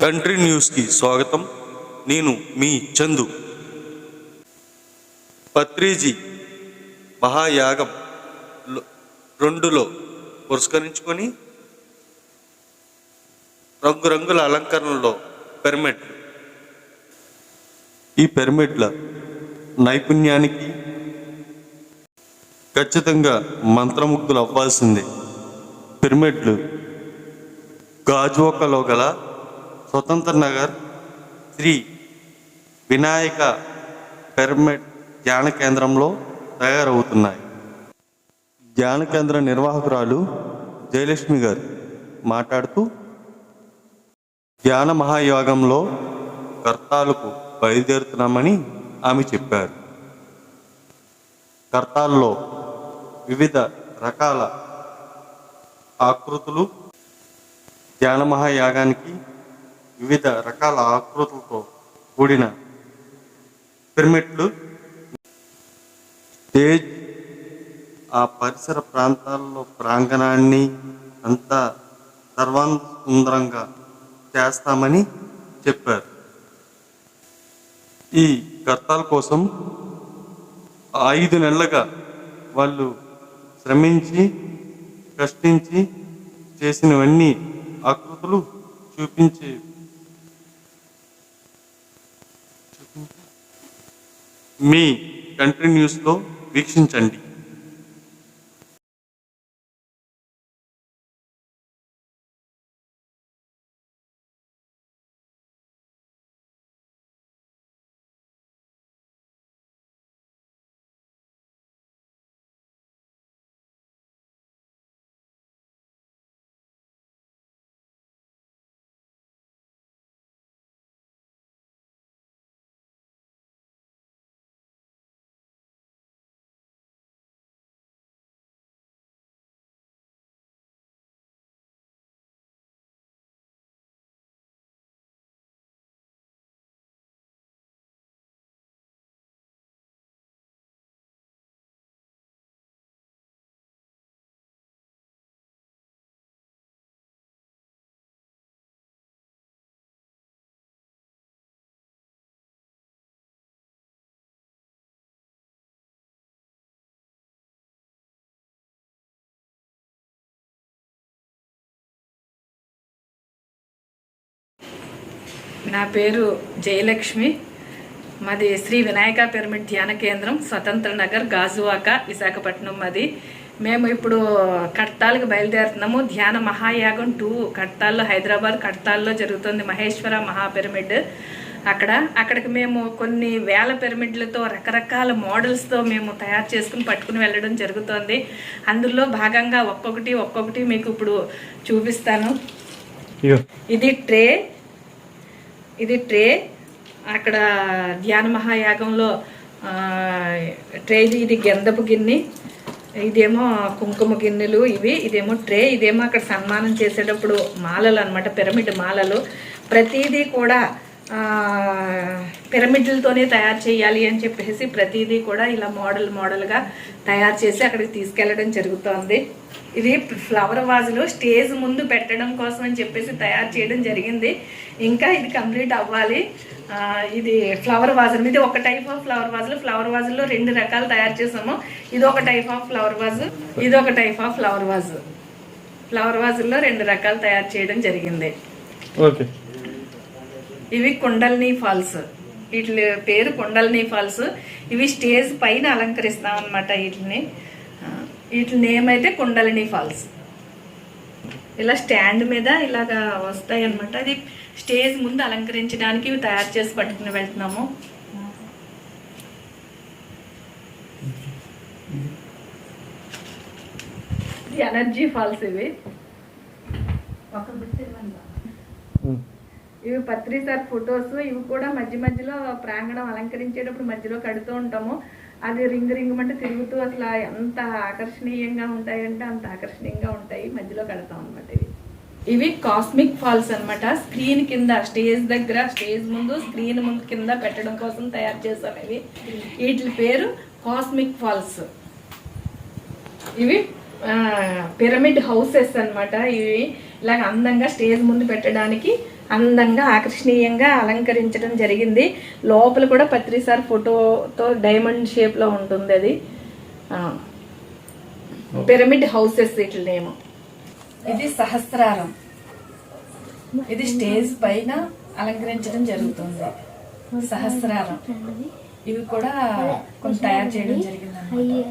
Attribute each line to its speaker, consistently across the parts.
Speaker 1: Country న్యూస్కి స్వాగతం. నేను మీ చందు. పత్రిజీ మహాయాగం 2లో పురస్కరించుకొని రంగురంగుల అలంకరణలో పిరమిడ్లు. ఈ పిరమిడ్ల నైపుణ్యానికి ఖచ్చితంగా మంత్రముగ్ధులు అవ్వాల్సిందే. పిరమిడ్లు గాజువాకలో గల స్వతంత్ర నగర్ శ్రీ వినాయక పిరమిడ్ ధ్యాన కేంద్రంలో తయారవుతున్నాయి. ధ్యాన కేంద్ర నిర్వాహకురాలు జయలక్ష్మి గారు మాట్లాడుతూ, ధ్యాన మహాయోగంలో కర్తాలకు బయలుదేరుతున్నామని ఆమె చెప్పారు. కర్తాల్లో వివిధ రకాల ఆకృతులు, ధ్యాన మహాయాగానికి వివిధ రకాల ఆకృతులతో కూడిన పిరమిడ్లు, స్టేజ్, ఆ పరిసర ప్రాంతాల్లో ప్రాంగణాన్ని అంతా సర్వాంగసుందరంగా చేస్తామని చెప్పారు. ఈ కర్తాల కోసం 5 నెలలుగా వాళ్ళు శ్రమించి కష్టించి చేసినవన్నీ ఆకృతులు చూపించి మీ కంట్రీ న్యూస్లో వీక్షించండి.
Speaker 2: నా పేరు జయలక్ష్మి. మాది శ్రీ వినాయక పిరమిడ్ ధ్యాన కేంద్రం, స్వతంత్ర నగర్, గాజువాక, విశాఖపట్నం. మాది. మేము ఇప్పుడు కడతాలకు బయలుదేరుతున్నాము. ధ్యాన మహాయాగం 2 కడతాల్లో, హైదరాబాద్ కడతాల్లో జరుగుతుంది. మహేశ్వర మహాపిరమిడ్. అక్కడికి మేము కొన్ని వేల పిరమిడ్లతో, రకరకాల మోడల్స్తో మేము తయారు చేసుకుని పట్టుకుని వెళ్ళడం జరుగుతుంది. అందులో భాగంగా ఒక్కొక్కటి మీకు ఇప్పుడు చూపిస్తాను. ఇది ట్రే. అక్కడ ధ్యాన మహాయాగంలో ట్రే. ఇది గంధపు గిన్నె, ఇదేమో కుంకుమ గిన్నెలు. ఇదేమో ట్రే. ఇదేమో అక్కడ సన్మానం చేసేటప్పుడు మాలలు అన్నమాట, పిరమిడ్ మాలలు. ప్రతిదీ కూడా పిరమిడ్లతోనే తయారు చేయాలి అని చెప్పేసి ప్రతిదీ కూడా ఇలా మోడల్గా తయారు చేసి అక్కడికి తీసుకెళ్ళడం జరుగుతోంది. ఇది ఫ్లవర్ వాజులు స్టేజ్ ముందు పెట్టడం కోసం అని చెప్పేసి తయారు చేయడం జరిగింది. ఇంకా ఇది కంప్లీట్ అవ్వాలి. ఇది ఫ్లవర్ వాజులు. ఇది ఒక టైప్ ఆఫ్ ఫ్లవర్ వాజులు. ఫ్లవర్ వాజుల్లో 2 రకాలు తయారు చేసాము. ఇది ఒక టైప్ ఆఫ్ ఫ్లవర్ వాజు, ఇది ఒక type of flower vase. Flower వాజుల్లో 2 రకాలు తయారు చేయడం జరిగింది.
Speaker 1: ఓకే.
Speaker 2: ఇవి కుండల్ని ఫాల్స్. వీటి పేరు కుండల్ని ఫాల్స్. ఇవి స్టేజ్ పైన అలంకరిస్తాం అన్నమాట. వీటి నేమ్ అయితే కుండలిని ఫాల్స్. ఇలా స్టాండ్ మీద ఇలాగా వస్తాయి అన్నమాట. అది స్టేజ్ ముందు అలంకరించడానికి ఇవి తయారు చేసి పట్టుకుని వెళ్తున్నాము. Energy falls. ఇవి పత్రి సార్ ఫొటోస్. ఇవి కూడా మధ్యలో ప్రాంగణం అలంకరించేటప్పుడు మధ్యలో కడుతూ ఉంటాము. అది రింగ్ అంటే తిరుగుతూ అసలు ఎంత ఆకర్షణీయంగా ఉంటాయంటే అంత ఆకర్షణీయంగా ఉంటాయి. మధ్యలో కడతాం అనమాట. ఇవి కాస్మిక్ ఫాల్స్ అనమాట. స్క్రీన్ కింద, స్టేజ్ దగ్గర, స్టేజ్ ముందు, స్క్రీన్ ముందు కింద పెట్టడం కోసం తయారు చేసాం. వీటి పేరు కాస్మిక్ ఫాల్స్. ఇవి పిరమిడ్ హౌసెస్ అన్నమాట. ఇవి ఇలాగ అందంగా స్టేజ్ ముందు పెట్టడానికి అందంగా ఆకర్షణీయంగా అలంకరించడం జరిగింది. లోపల కూడా పత్రిసార్ ఫోటోతో డైమండ్ షేప్లో ఉంటుంది. అది పిరమిడ్ హౌసెస్ ఇట్ల నేమ్. ఇది సహస్రారం. ఇది స్టేజ్ పైన అలంకరించడం జరుగుతుంది. సహస్రారం ఇవి కూడా కొంచెం తయారు చేయడం జరిగింది అన్నమాట.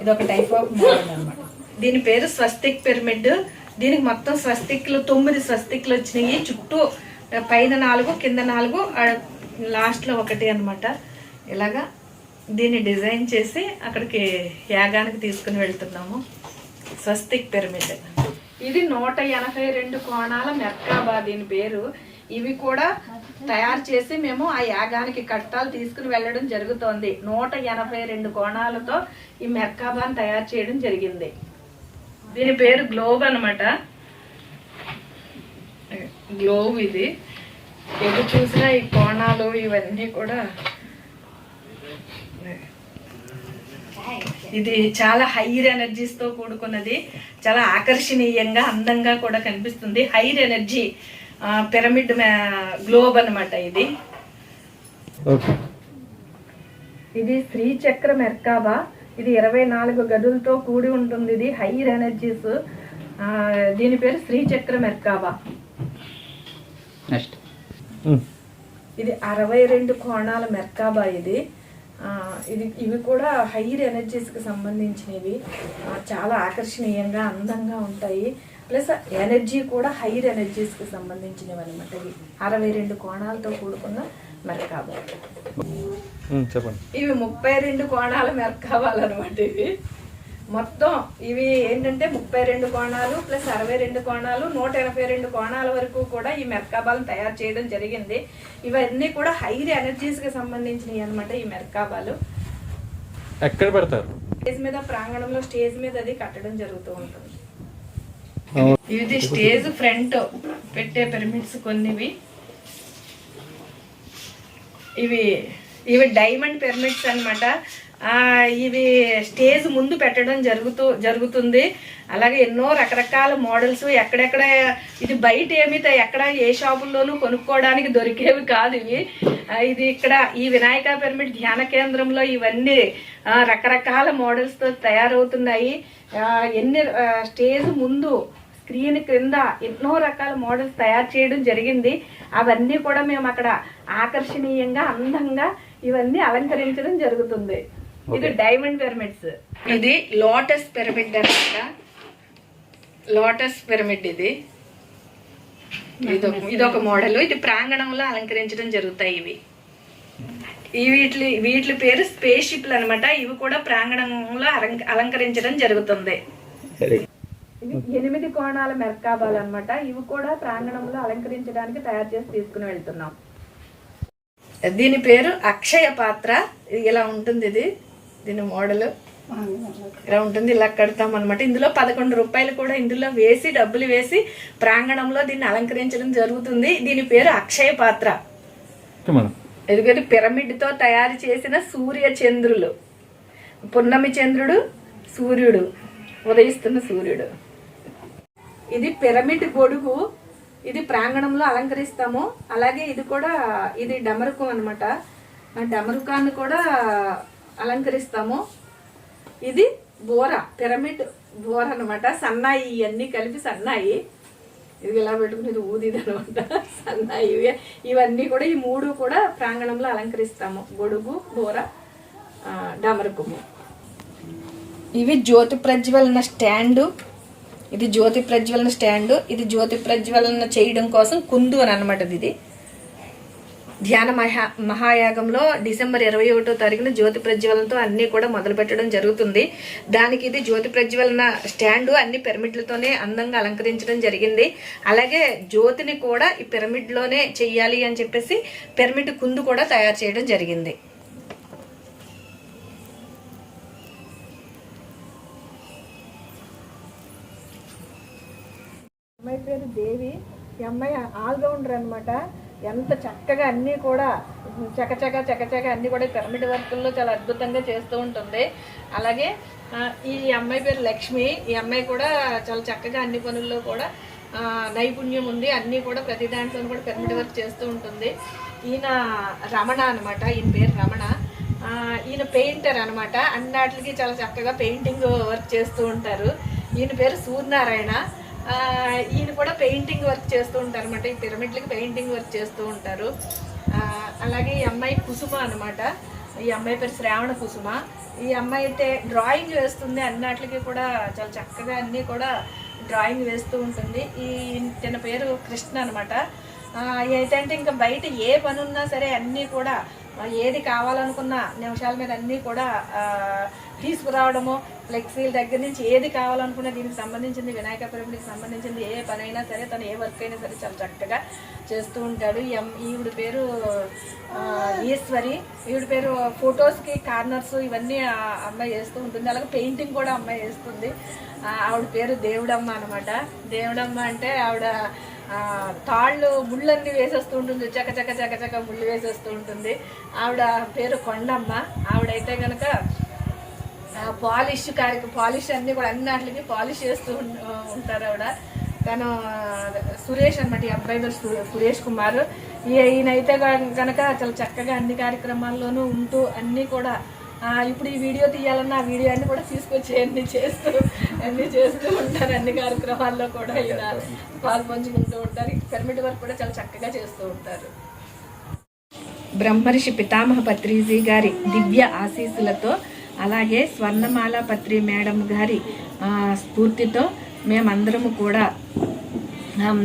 Speaker 2: ఇది ఒక టైప్ ఆఫ్ మోడల్ అన్నమాట. దీని పేరు స్వస్తిక్ పిరమిడ్. దీనికి మొత్తం స్వస్తిక్లు 9 స్వస్తిక్లు వచ్చినాయి. చుట్టూ పైన 4 కింద 4 లాస్ట్లో 1 అన్నమాట. ఇలాగా దీన్ని డిజైన్ చేసి అక్కడికి యాగానికి తీసుకుని వెళ్తున్నాము. స్వస్తిక్ పిరమిడ్. ఇది 182 కోణాల మెర్కాబా దీని పేరు. ఇవి కూడా తయారు చేసి మేము ఆ యాగానికి కట్టాలు తీసుకుని వెళ్ళడం జరుగుతోంది. 182 కోణాలతో ఈ మెర్కాబాని తయారు చేయడం జరిగింది. దీని పేరు గ్లోబ్ అన్నమాట. గ్లోబ్ ఇది. ఎటు చూసినా ఈ కోణాలు ఇవన్నీ కూడా. ఇది చాలా హైర్ ఎనర్జీస్తో కూడుకున్నది. చాలా ఆకర్షణీయంగా అందంగా కూడా కనిపిస్తుంది. హైర్ ఎనర్జీ పిరమిడ్ గ్లోబ్ అన్నమాట. ఇది శ్రీచక్ర మెర్కాబా. ఇది 24 గదులతో కూడి ఉంటుంది. ఇది హైర్ ఎనర్జీస్. దీని పేరు శ్రీచక్ర మెర్కాబా. ఇది 62 కోణాల మెర్కాబా. ఇవి కూడా హైర్ ఎనర్జీస్కి సంబంధించినవి. చాలా ఆకర్షణీయంగా అందంగా ఉంటాయి. ప్లస్ ఎనర్జీ కూడా హైర్ ఎనర్జీస్కి సంబంధించినవి అనమాట. ఇవి 62 కోణాలతో కూడుకున్న మెర్కాబా.
Speaker 1: చెప్పండి.
Speaker 2: ఇవి 32 కోణాల మెర్కాబాలు అనమాట. ఇవి మొత్తం ఇవి ఏంటంటే 32 కోణాలు ప్లస్ 62 కోణాలు 182 కోణాల వరకు కూడా ఈ మెర్కాబాలను తయారు చేయడం జరిగింది. ఇవన్నీ కూడా హైర్ ఎనర్జీస్కి సంబంధించినవి అనమాట. ఈ మెర్కాబాలు
Speaker 1: ఎక్కడ పెడతారు?
Speaker 2: స్టేజ్ మీద, ప్రాంగణంలో స్టేజ్ మీద అది కట్టడం జరుగుతూ ఉంటుంది. ఇది స్టేజ్ ఫ్రంట్ పెట్టే పిరమిడ్స్ కొన్నివి. ఇవి డైమండ్ పిరమిడ్స్ అన్నమాట. ఇవి స్టేజ్ ముందు పెట్టడం జరుగుతుంది. అలాగే ఎన్నో రకరకాల మోడల్స్ ఎక్కడెక్కడ ఇది బయట ఎక్కడ ఏ షాపుల్లోనూ కొనుక్కోవడానికి దొరికేవి కాదు ఇవి. ఇది ఇక్కడ ఈ వినాయక పిరమిడ్ ధ్యాన కేంద్రంలో ఇవన్నీ రకరకాల మోడల్స్తో తయారవుతున్నాయి. ఎన్ని స్టేజ్ ముందు స్క్రీన్ క్రింద ఎన్నో రకాల మోడల్స్ తయారు చేయడం జరిగింది. అవన్నీ కూడా మేము అక్కడ ఆకర్షణీయంగా అందంగా ఇవన్నీ అలంకరించడం జరుగుతుంది. ఇది డైమండ్ పిరమిడ్స్. ఇది లోటస్ పిరమిడ్ అన్నమాట. లోటస్ పిరమిడ్ ఇదొక మోడల్. ఇది ప్రాంగణంలో అలంకరించడం జరుగుతాయి. వీటి పేరు స్పేస్ షిప్లు అనమాట. ఇవి కూడా ప్రాంగణంలో అలంకరించడం జరుగుతుంది. ఇవి 8 కోణాల మెర్కాబాలు అనమాట. ఇవి కూడా ప్రాంగణంలో అలంకరించడానికి తయారు చేసి తీసుకుని వెళ్తున్నాం. దీని పేరు అక్షయ పాత్ర. ఇలా ఉంటుంది. దీని మోడల్ ఇలా ఉంటుంది. ఇలా కడతాం అనమాట. ఇందులో 11 రూపాయలు కూడా ఇందులో వేసి డబ్బులు వేసి ప్రాంగణంలో దీన్ని అలంకరించడం జరుగుతుంది. దీని పేరు అక్షయ పాత్ర. ఎందుకంటే పిరమిడ్తో తయారు చేసిన సూర్య చంద్రులు, పున్నమి చంద్రుడు, సూర్యుడు, ఉదయిస్తున్న సూర్యుడు. ఇది పిరమిడ్ గొడుగు. ఇది ప్రాంగణంలో అలంకరిస్తాము. అలాగే ఇది డమరుకం అనమాట. ఆ డమరుకాన్ని కూడా అలంకరిస్తాము. ఇది బోర, పిరమిడ్ బోర అనమాట. సన్నాయి ఇవన్నీ కలిపి సన్నాయి. ఇది ఇలా పెట్టుకునేది ఊదిది అనమాట. సన్నాయి ఇవన్నీ కూడా ఈ 3 కూడా ప్రాంగణంలో అలంకరిస్తాము. గొడుగు, బోర, డమరుకము. ఇవి జ్యోతి ప్రజ్వలన స్టాండు. ఇది జ్యోతి ప్రజ్వలన స్టాండు. ఇది జ్యోతి ప్రజ్వలన చేయడం కోసం కుందు అని అనమాట. ఇది ధ్యాన మహాయాగంలో డిసెంబర్ 21వ తారీఖున జ్యోతి ప్రజ్వలనతో అన్నీ కూడా మొదలు పెట్టడం జరుగుతుంది. దానికి ఇది జ్యోతి ప్రజ్వలన స్టాండు అన్ని పిరమిడ్లతోనే అందంగా అలంకరించడం జరిగింది. అలాగే జ్యోతిని కూడా ఈ పిరమిడ్లోనే చెయ్యాలి అని చెప్పేసి పిరమిడ్ కుందు కూడా తయారు చేయడం జరిగింది. అమ్మాయి పేరు దేవి. ఈ అమ్మాయి ఆల్రౌండర్ అనమాట. ఎంత చక్కగా అన్నీ కూడా చకచక అన్నీ కూడా పిరమిడ్ వర్కుల్లో చాలా అద్భుతంగా చేస్తూ ఉంటుంది. అలాగే ఈ అమ్మాయి పేరు లక్ష్మి. ఈ అమ్మాయి కూడా చాలా చక్కగా అన్ని పనుల్లో కూడా నైపుణ్యం ఉంది. అన్నీ కూడా ప్రతి దాంట్లో కూడా పిరమిడ్ వర్క్ చేస్తూ ఉంటుంది. ఈయన రమణ అనమాట, ఈయన పేరు రమణ. ఈయన పెయింటర్ అనమాట, అన్నిటికి చాలా చక్కగా పెయింటింగ్ వర్క్ చేస్తూ ఉంటారు. ఈయన పేరు సూర్యనారాయణ. ఈయన కూడా పెయింటింగ్ వర్క్ చేస్తూ ఉంటారు అనమాట, ఈ పిరమిడ్లకి పెయింటింగ్ వర్క్ చేస్తూ ఉంటారు. అలాగే ఈ అమ్మాయి కుసుమ అనమాట, ఈ అమ్మాయి పేరు శ్రావణ కుసుమ. ఈ అమ్మాయి అయితే డ్రాయింగ్ వేస్తుంది, అన్నిటికీ కూడా చాలా చక్కగా అన్నీ కూడా డ్రాయింగ్ వేస్తూ ఉంటుంది. తన పేరు కృష్ణ అనమాట. అయితే అంటే ఇంకా బయట ఏ పని ఉన్నా సరే అన్నీ కూడా ఏది కావాలనుకున్న నిమిషాల మీద అన్నీ కూడా తీసుకురావడము, ఫ్లెక్సీల దగ్గర నుంచి ఏది కావాలనుకున్న దీనికి సంబంధించింది, వినాయక పిరమిడ్కి సంబంధించింది ఏ పని అయినా సరే, తను ఏ వర్క్ అయినా సరే చాలా చక్కగా చేస్తూ ఉంటాడు. ఈవిడ పేరు ఈశ్వరి. ఈవిడ పేరు ఫొటోస్కి కార్నర్స్ ఇవన్నీ అమ్మాయి చేస్తూ ఉంటుంది. అలాగే పెయింటింగ్ కూడా అమ్మాయి చేస్తుంది. ఆవిడ పేరు దేవుడమ్మ అనమాట. దేవుడమ్మ అంటే ఆవిడ తాళ్ళు ముళ్ళన్నీ వేసేస్తూ ఉంటుంది, చక్క ముళ్ళు వేసేస్తూ ఉంటుంది. ఆవిడ పేరు కొండమ్మ. ఆవిడైతే కనుక పాలిష్ అన్నీ కూడా అన్నిటికి పాలిష్ చేస్తూ ఉంటారు ఆవిడ. తను సురేష్ అనమాట, ఈ అబ్బాయి పేరు సురేష్ కుమార్. ఈయనైతే కనుక చాలా చక్కగా అన్ని కార్యక్రమాల్లోనూ ఉంటూ అన్నీ కూడా ఇప్పుడు ఈ వీడియో తీయాలన్న ఆ వీడియో అన్ని కూడా తీసుకొచ్చి అన్నీ చేస్తూ ఉంటారు. అన్ని కార్యక్రమాల్లో కూడా ఈయన పాల్పంచుకుంటూ ఉంటారు. పిరమిడ్ వర్క్ కూడా చాలా చక్కగా చేస్తూ ఉంటారు. బ్రహ్మర్షి పితామహ పత్రిజీ గారి దివ్య ఆశీస్సులతో, అలాగే స్వర్ణమాల పత్రి మేడం గారి స్ఫూర్తితో మేమందరము కూడా,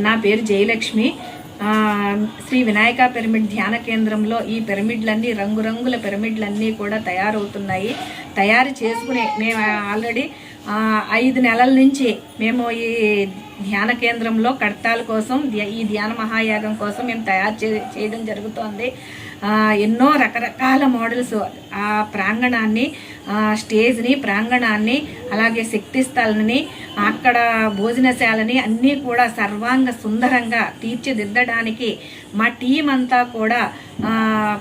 Speaker 2: నా పేరు జయలక్ష్మి, శ్రీ వినాయక పిరమిడ్ ధ్యాన కేంద్రంలో ఈ పిరమిడ్లన్నీ రంగురంగుల పిరమిడ్లన్నీ కూడా తయారవుతున్నాయి. తయారు చేసుకునే మేము ఆల్రెడీ 5 నెలల నుంచి మేము ఈ ధ్యాన కేంద్రంలో కడతాల కోసం, ఈ ధ్యాన మహాయాగం కోసం మేము తయారు చేయడం జరుగుతోంది. ఎన్నో రకరకాల మోడల్స్, ఆ ప్రాంగణాన్ని, స్టేజ్ని, ప్రాంగణాన్ని, అలాగే శక్తి స్థలాన్ని, అక్కడ భోజనశాలని అన్నీ కూడా సర్వాంగ సుందరంగా తీర్చిదిద్దడానికి మా టీం అంతా కూడా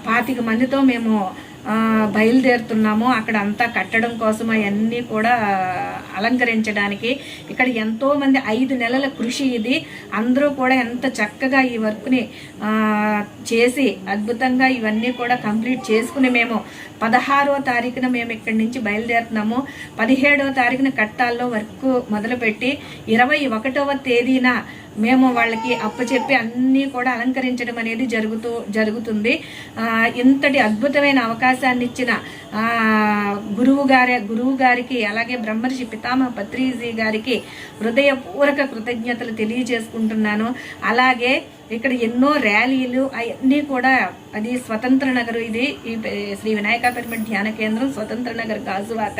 Speaker 2: 25 మందితో మేము బయలుదేరుతున్నాము. అక్కడ అంతా కట్టడం కోసం అవన్నీ కూడా అలంకరించడానికి. ఇక్కడ ఎంతోమంది 5 నెలల కృషి ఇది. అందరూ కూడా ఎంత చక్కగా ఈ వర్క్ని చేసి అద్భుతంగా ఇవన్నీ కూడా కంప్లీట్ చేసుకుని మేము 16వ తారీఖున మేము ఇక్కడి నుంచి బయలుదేరుతున్నాము. 17వ తారీఖున కట్టాల్లో వర్క్ మొదలుపెట్టి 21వ తేదీన మేము వాళ్ళకి అప్పచెప్పి అన్నీ కూడా అలంకరించడం అనేది జరుగుతుంది. ఇంతటి అద్భుతమైన అవకాశాన్ని ఇచ్చిన గురువు గారికి, అలాగే బ్రహ్మర్షి పితామహ పత్రిజీ గారికి హృదయపూర్వక కృతజ్ఞతలు తెలియజేసుకుంటున్నాను. అలాగే ఇక్కడ ఎన్నో ర్యాలీలు అవన్నీ కూడా, అది స్వతంత్ర నగర్, ఇది ఈ శ్రీ వినాయక పిరమిడ్ ధ్యాన కేంద్రం స్వతంత్ర నగర్ గాజువాక.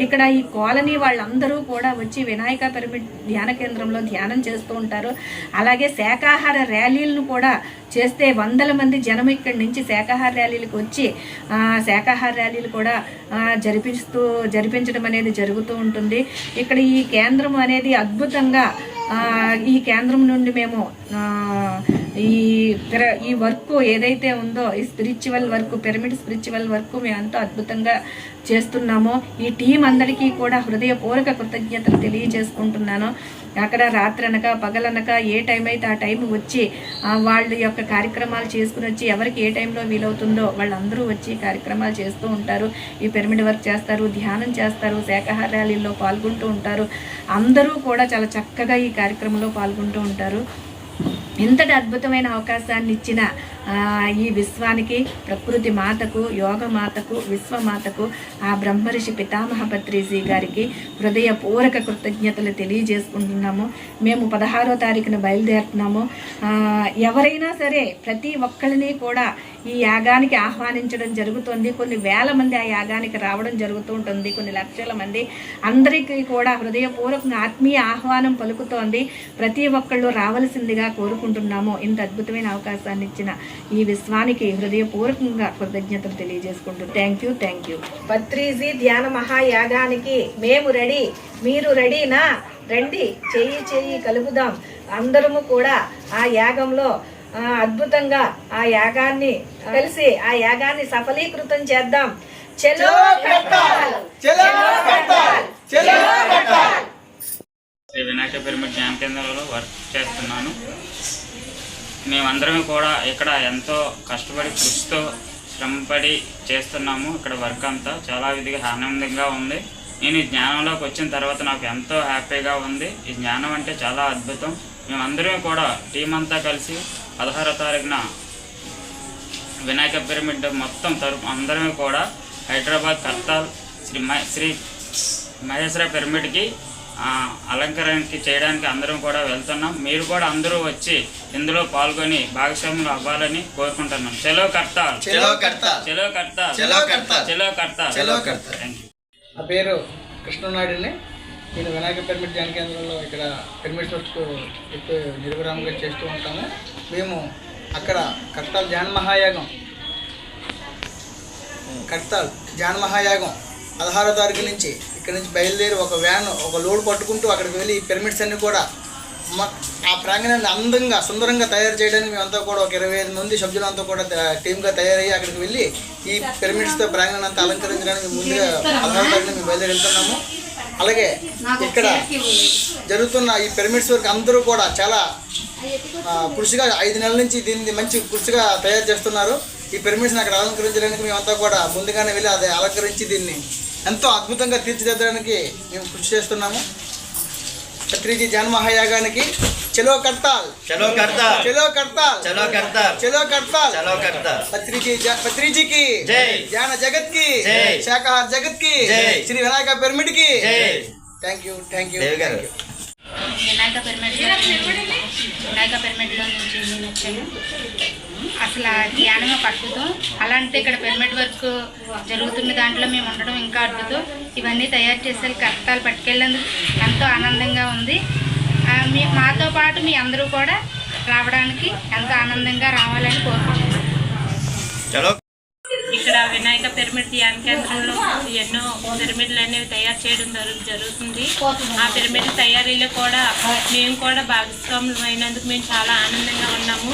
Speaker 2: ఇక్కడ ఈ కాలనీ వాళ్ళందరూ కూడా వచ్చి వినాయక పిరమిడ్ ధ్యాన కేంద్రంలో ధ్యానం చేస్తూ ఉంటారు. అలాగే శాకాహార ర్యాలీలను కూడా చేస్తే 100 మంది జనం ఇక్కడి నుంచి శాకాహార ర్యాలీలకు వచ్చి శాకాహార ర్యాలీలు కూడా జరిపించడం అనేది జరుగుతూ ఉంటుంది. ఇక్కడ ఈ కేంద్రం అనేది అద్భుతంగా, ఈ కేంద్రం నుండి మేము ఈ వర్క్ ఏదైతే ఉందో, ఈ spiritual work, pyramid spiritual work మేము ఎంతో అద్భుతంగా చేస్తున్నాము. ఈ టీం అందరికీ కూడా హృదయపూర్వక కృతజ్ఞతలు తెలియజేసుకుంటున్నాను. అక్కడ రాత్రనక పగలనక ఏ టైం అయితే ఆ టైం వచ్చి వాళ్ళ యొక్క కార్యక్రమాలు చేసుకుని వచ్చి, ఎవరికి ఏ టైంలో వీలవుతుందో వాళ్ళందరూ వచ్చి కార్యక్రమాలు చేస్తూ ఉంటారు. ఈ పిరమిడ్ వర్క్ చేస్తారు, ధ్యానం చేస్తారు, శాకాహార ర్యాలీల్లో పాల్గొంటూ ఉంటారు. అందరూ కూడా చాలా చక్కగా ఈ కార్యక్రమంలో పాల్గొంటూ ఉంటారు. ఇంతటి అద్భుతమైన అవకాశాన్ని ఇచ్చిన ఈ విశ్వానికి, ప్రకృతి మాతకు, యోగ మాతకు, విశ్వమాతకు, ఆ బ్రహ్మర్షి పితామహ పత్రిజీ గారికి హృదయపూర్వక కృతజ్ఞతలు తెలియజేసుకుంటున్నాము. మేము 16వ తారీఖున బయలుదేరుతున్నాము. ఎవరైనా సరే ప్రతి ఒక్కరిని కూడా ఈ యాగానికి ఆహ్వానించడం జరుగుతుంది. కొన్ని వేల మంది ఆ యాగానికి రావడం జరుగుతూ ఉంటుంది, కొన్ని లక్షల మంది. అందరికీ కూడా హృదయపూర్వకంగా ఆత్మీయ ఆహ్వానం పలుకుతోంది. ప్రతి ఒక్కళ్ళు రావాల్సిందిగా కోరుకుంటున్నాము. ఇంత అద్భుతమైన అవకాశాన్ని ఇచ్చిన ఈ విశ్వానికి హృదయపూర్వకంగా కృతజ్ఞతలు తెలియజేసుకుంటున్నాం. Thank you. పత్రిజీ ధ్యాన మహాయాగానికి మేము రెడీ, మీరు రెడీనా? రండి, చెయ్యి కలుపుదాం. అందరము కూడా ఆ యాగంలో అద్భుతంగా ఆ యాగాన్ని కలిసి ఆ యాగాన్ని సఫలీకృతం చేద్దాం. చలో కట్టాల్, చలో కట్టాల్, చలో కట్టాల్.
Speaker 3: శ్రీ వినాయక వినాయక పిరమిడ్ ధ్యాన కేంద్రంలో వర్క్ చేస్తున్నాను. మేమందరం కూడా ఇక్కడ ఎంతో కష్టపడి కృషితో శ్రమపడి చేస్తున్నాము. ఇక్కడ వర్క్ అంతా చాలా విధిగా ఆనందంగా ఉంది. నేను ఈ జ్ఞానంలోకి వచ్చిన తర్వాత నాకు ఎంతో హ్యాపీగా ఉంది. ఈ జ్ఞానం అంటే చాలా అద్భుతం. మేమందరం కూడా టీం అంతా కలిసి 16వ తారీఖున వినాయక పిరమిడ్ మొత్తం అందరం కూడా హైదరాబాద్ కర్తాల్ శ్రీ మహేశ్వర పిరమిడ్కి అలంకరణకి చేయడానికి అందరం కూడా వెళ్తున్నాం. మీరు కూడా అందరూ వచ్చి ఇందులో పాల్గొని భాగస్వాములు అవ్వాలని కోరుకుంటున్నాం. చలో కర్తాల్, చలో కర్తాల్, చలో కర్తాల్, చలో కర్తాల్, చలో కర్తాల్, చలో కర్తాల్. Thank you.
Speaker 4: నా పేరు కృష్ణనాయుడిని. నేను వినాయక పిరమిడ్ ధ్యాన కేంద్రంలో ఇక్కడ పిరమిడ్ వర్క్ ఎక్కువ నిర్విరామంగా చేస్తూ ఉంటాము. మేము అక్కడ కర్తాల్ ధ్యాన మహాయాగం 16వ తారీఖు నుంచి ఇక్కడ నుంచి బయలుదేరి ఒక వ్యాన్ ఒక లోడ్ పట్టుకుంటూ అక్కడికి వెళ్ళి ఈ పిరమిడ్స్ అన్నీ కూడా ఆ ప్రాంగణాన్ని అందంగా సుందరంగా తయారు చేయడానికి మేమంతా కూడా ఒక 25 మంది సభ్యులంతా కూడా టీమ్గా తయారయ్యి అక్కడికి వెళ్ళి ఈ పిరమిడ్స్తో ప్రాంగణాన్ని అంతా అలంకరించడానికి ముందుగా 16వ తారీఖున మేము బయలుదేరి వెళ్తున్నాము. అలాగే ఇక్కడ జరుగుతున్న ఈ పిరమిడ్స్ వరకు అందరూ కూడా చాలా కృషిగా 5 నెలల నుంచి దీన్ని మంచి కృషిగా తయారు చేస్తున్నారు. ఈ పిరమిడ్స్ని అక్కడ అలంకరించడానికి మేమంతా కూడా ముందుగానే వెళ్ళి అది అలంకరించి దీన్ని ఎంతో అద్భుతంగా తీర్చిదిద్దడానికి మేము కృషి చేస్తున్నాము. పత్రిజీ ధ్యాన మహాయాగానికి చలో కర్తాల్, చలో కర్తాల్, చలో కర్తాల్, చలో కర్తాల్, చలో కర్తాల్, చలో కర్తాల్. పత్రిజీకి జై, ధ్యాన జగత్ కి జై, శాకాహార జగత్ కి జై, శ్రీ వినాయక పిరమిడ్ కి జై. Thank you, thank you.
Speaker 5: Vinayaka పిరమిడ్లో నుంచి నేను వచ్చాను. అసలు ధ్యానం ఒక అద్భుతం. అలాంటి ఇక్కడ పిరమిడ్ వర్క్ జరుగుతున్న దాంట్లో మేము ఉండడం ఇంకా అద్భుతం. ఇవన్నీ తయారు చేసే కర్తాలు పట్టుకెళ్ళేందుకు ఎంతో ఆనందంగా ఉంది. మాతో పాటు మీ అందరూ కూడా రావడానికి ఎంతో ఆనందంగా రావాలని కోరుకుంటున్నాను.
Speaker 6: ఇక్కడ వినాయక పిరమిడ్ ధ్యాన కేంద్రంలో ఎన్నో పిరమిడ్లు అనేవి తయారు చేయడం జరుగుతుంది. ఆ పిరమిడ్ తయారీలో కూడా మేము కూడా భాగస్వాములు అయినందుకు మేము చాలా ఆనందంగా ఉన్నాము.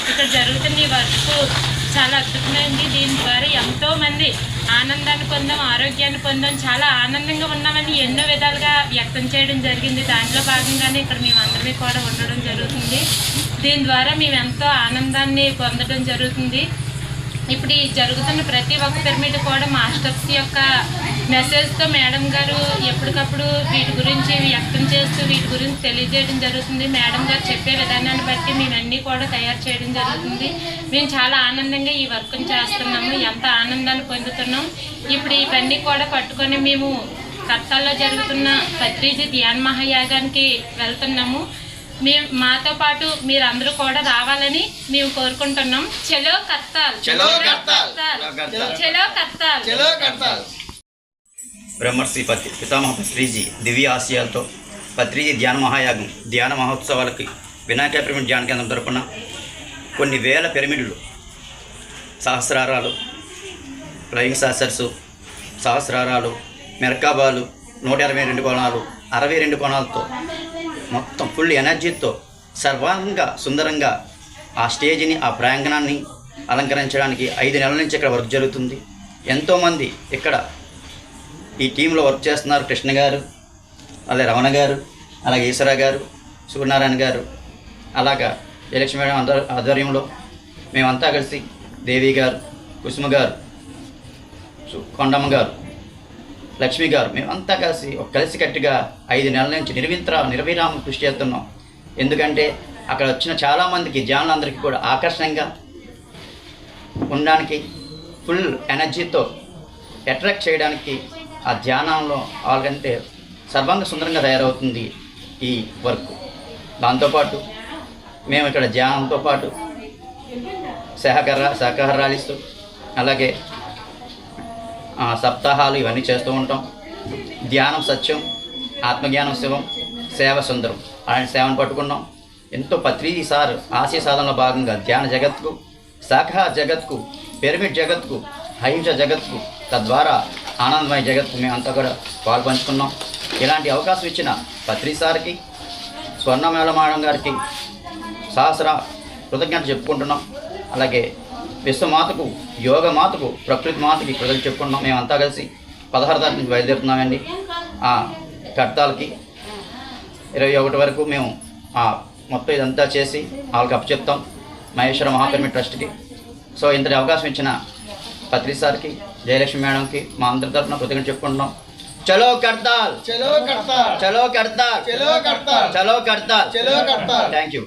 Speaker 6: ఇక్కడ జరుగుతున్న ఈ వర్క్ చాలా అద్భుతమైంది. దీని ద్వారా ఎంతోమంది ఆనందాన్ని పొందాం, ఆరోగ్యాన్ని పొందాం, చాలా ఆనందంగా ఉన్నామని ఎన్నో విధాలుగా వ్యక్తం చేయడం జరిగింది. దాంట్లో భాగంగానే ఇక్కడ మేము అందరినీ కూడా ఉండడం జరుగుతుంది. దీని ద్వారా మేము ఎంతో ఆనందాన్ని పొందడం జరుగుతుంది. ఇప్పుడు ఈ జరుగుతున్న ప్రతి ఒక్క పిరమిడ్ కూడా మాస్టర్స్ యొక్క మెసేజ్తో మేడం గారు ఎప్పటికప్పుడు వీటి గురించి వ్యక్తం చేస్తూ వీటి గురించి తెలియజేయడం జరుగుతుంది. మేడం గారు చెప్పే విధానాన్ని బట్టి మేమన్నీ కూడా తయారు చేయడం జరుగుతుంది. మేము చాలా ఆనందంగా ఈ వర్క్ని చేస్తున్నాము, ఎంత ఆనందాన్ని పొందుతున్నాం. ఇప్పుడు ఇవన్నీ కూడా పట్టుకొని మేము కర్తాల్లో జరుగుతున్న పత్రిజీ ధ్యాన మహాయాగానికి వెళ్తున్నాము. మాతో పాటు మీరందరూ కూడా రావాలని మేము కోరుకుంటున్నాం. చలో కర్తాల్, చలో కర్తాల్, చలో కర్తాల్, చలో కర్తాల్.
Speaker 7: బ్రహ్మర్షి పితామహ పత్రిజీ దివ్య ఆశయాలతో పత్రిజీ ధ్యాన మహాయాగం ధ్యాన మహోత్సవాలకి వినాయక పిరమిడ్ ధ్యాన కేంద్రం తరపున కొన్ని వేల పిరమిడ్లు, సహస్రారాలు, ఫ్లయింగ్ సాసర్సు, సహస్రారాలు, మెర్కాబాలు, 122 కోణాలు, 62 కోణాలతో మొత్తం ఫుల్ ఎనర్జీతో సర్వాంగా సుందరంగా ఆ స్టేజ్ని, ఆ ప్రాంగణాన్ని అలంకరించడానికి 5 నెలల నుంచి ఇక్కడ వర్క్ జరుగుతుంది. ఎంతోమంది ఇక్కడ ఈ టీంలో వర్క్ చేస్తున్నారు. కృష్ణ గారు, అలాగే రమణ గారు, అలాగే ఈశ్వర గారు, సూర్యనారాయణ గారు, అలాగా జయలక్ష్మి మేడం ఆధ్వర్యంలో మేమంతా కలిసి దేవి గారు, కుసుమ గారు, కొండమ్మ గారు, లక్ష్మి గారు, మేమంతా కలిసికట్టుగా 5 నెలల నుంచి నిర్విరామం కృషి చేస్తున్నాం. ఎందుకంటే అక్కడ వచ్చిన చాలామందికి ధ్యానులందరికీ కూడా ఆకర్షణంగా ఉండడానికి, ఫుల్ ఎనర్జీతో అట్రాక్ట్ చేయడానికి ఆ ధ్యానంలో వాళ్ళకంటే సర్వాంగ సుందరంగా తయారవుతుంది ఈ వర్క్. దాంతోపాటు మేము ఇక్కడ ధ్యానంతో పాటు శాకాహారాలు ఇస్తూ అలాగే సప్తాహాలు ఇవన్నీ చేస్తూ ఉంటాం. ధ్యానం సత్యం, ఆత్మజ్ఞానం శివం, సేవ సుందరం అలాంటి సేవను పట్టుకున్నాం. ఎంతో పత్రిజీ సార్ ఆశయ సాధనలో భాగంగా ధ్యాన జగత్కు, శాఖాహార జగత్కు, పిరమిడ్ జగత్కు, అహింస జగత్కు, తద్వారా ఆనందమయ జగత్కు మేమంతా కూడా పాల్పంచుకున్నాం. ఇలాంటి అవకాశం ఇచ్చిన పత్రిజీ సార్కి, స్వర్ణమేళ మేడం గారికి సహస్ర కృతజ్ఞత చెప్పుకుంటున్నాం. అలాగే విశ్వమాతకు, యోగ మాతకు, ప్రకృతి మాతకి కృతజ్ఞత చెప్పుకుంటున్నాం. మేమంతా కలిసి 16వ తారీఖు నుంచి బయలుదేరుతున్నామండి కర్తాలకి. 21 వరకు మేము మొత్తం ఇదంతా చేసి వాళ్ళకి అప్పచెప్తాం మహేశ్వర మహాపిరమిడ్ ట్రస్ట్కి. సో ఇంతటి అవకాశం ఇచ్చిన పత్రి సార్కి, జయలక్ష్మి మేడంకి మా అందరి తరఫున కృతజ్ఞతలు చెప్పుకుంటున్నాం. చలో కడతాల్,
Speaker 4: చలో కడతాల్,
Speaker 7: చలో కడతాల్,
Speaker 4: చలో కడతాల్,
Speaker 7: చలో కడతాల్.
Speaker 4: చలో కడతాల్.
Speaker 7: Thank you.